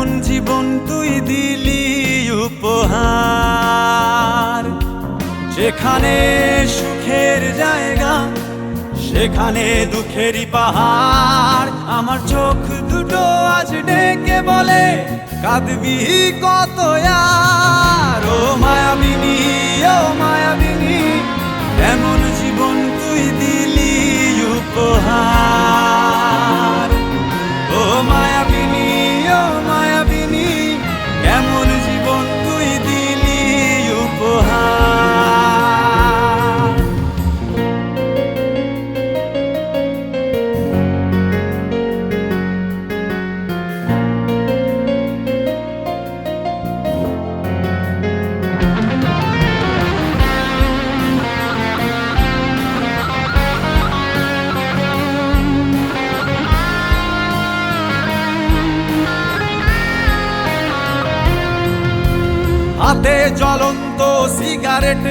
কেমন জীবন তুই দিলি উপহার। যেখানে সুখের জায়গা সেখানে দুঃখেরই পাহাড়। আমার চোখ দুটো আজ ডেকে বলে কাঁদবি কত আর। ও মায়াবিনী, ও মায়াবিনী, কেমন জীবন তুই দিলি উপহার। ও মায়াবিনী, ও মায়াবিনী, কেমন জীবন তুই দিলি উপহার। হাতে জ্বলন্ত সিগারেট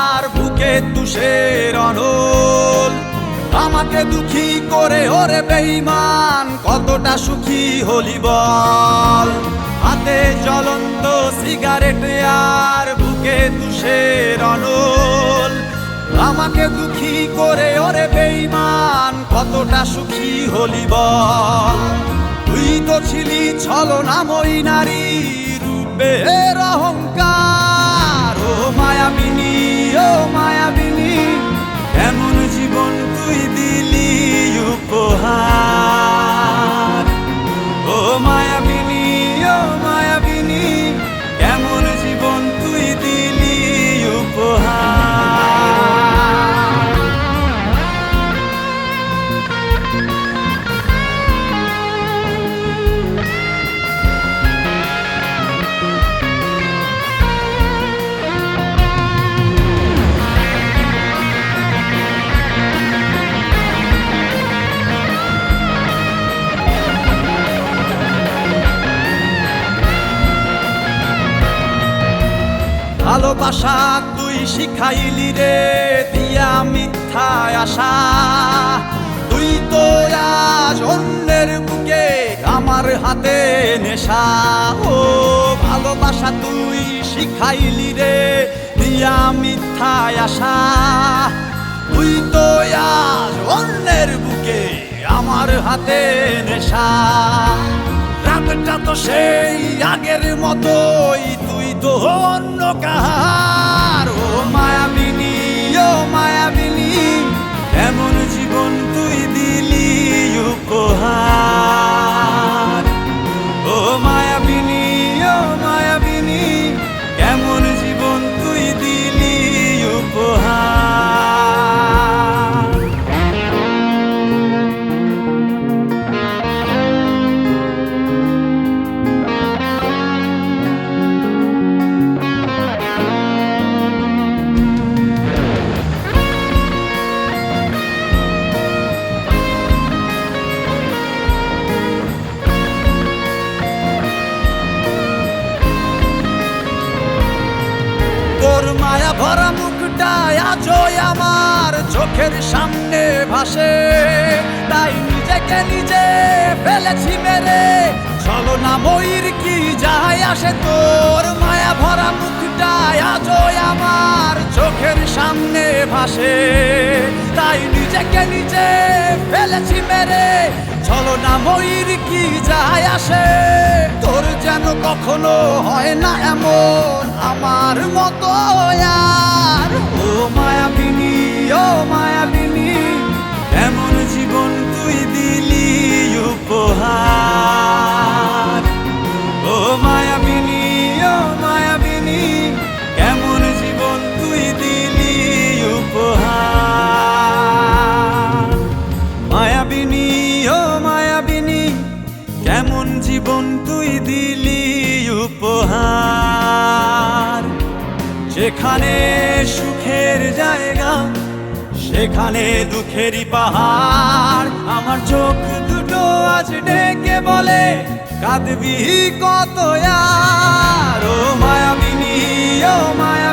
আর বুকে তুষের অনল। আমাকে দুঃখী করে ওরে বেঈমান কতটা সুখী হলি বল। হাতে জ্বলন্ত সিগারেট আর বুকে তুষের অনল। আমাকে দুঃখী করে ওরে বেঈমান কতটা সুখী হলি বল। তুই তো ছিলি ছলনাময়ী নারী রূপের অহংকার। ও মায়াবিনী, ও মায়াবিনী, কেমন জীবন তুই দিলি উপহার। ও মায়াবিনী, ও মায়াবিনী, কেমন জীবন তুই দিলি উপহার। ভালোবাসা তুই শিখাইলি রে দিয়া মিথ্যায় আশা। তুই তো আজ অন্যের বুকে আমার হাতে নেশা। ও ভালোবাসা তুই শিখাইলি রে দিয়া মিথ্যায় আশা। তুই তো আজ অন্যের বুকে আমার হাতে নেশা। রাতটা তো সেই আগের মতোই, তুই তো অন্য কাহার। ও মায়াবিনী, ও মায়াবিনী, এমন জীবন তুই দিলি উপহার। ও মায়াবিনী, ও মায়াবিনী, কেমন জীবন তুই দিলি উপহার। তোর মায়া ভরা মুখটা আজও আমার চোখের সামনে ভাসে। তাই নিজেকে নিজে ফেলেছি মেরে, ছলনাময়ীর কি যায় আসে। তোর মায়া ভরা মুখটা আজও আমার চোখের সামনে ভাসে। তাই নিজেকে নিজে ফেলেছি মেরে, ছলনাময়ীর কি যায় আসে। তোর যেন কখনো হয় না এমন আমার মতো আর। ও মায়াবিনী, ও মায়াবিনী, এমন জীবন তুই দিলি উপহার। ও মায়াবিনী, ও মায়াবিনী, কেমন জীবন তুই দিলি উপহার। মায়াবিনী, ও মায়াবিনী, কেমন জীবন তুই দিলি উপহার। যেখানে সুখের জায়গা সেখানে দুঃখেরই পাহাড়। আমার চোখ দুটো আজ ডেকে বলে কাঁদবি কত আর। ও মায়াবিনী, ও মায়া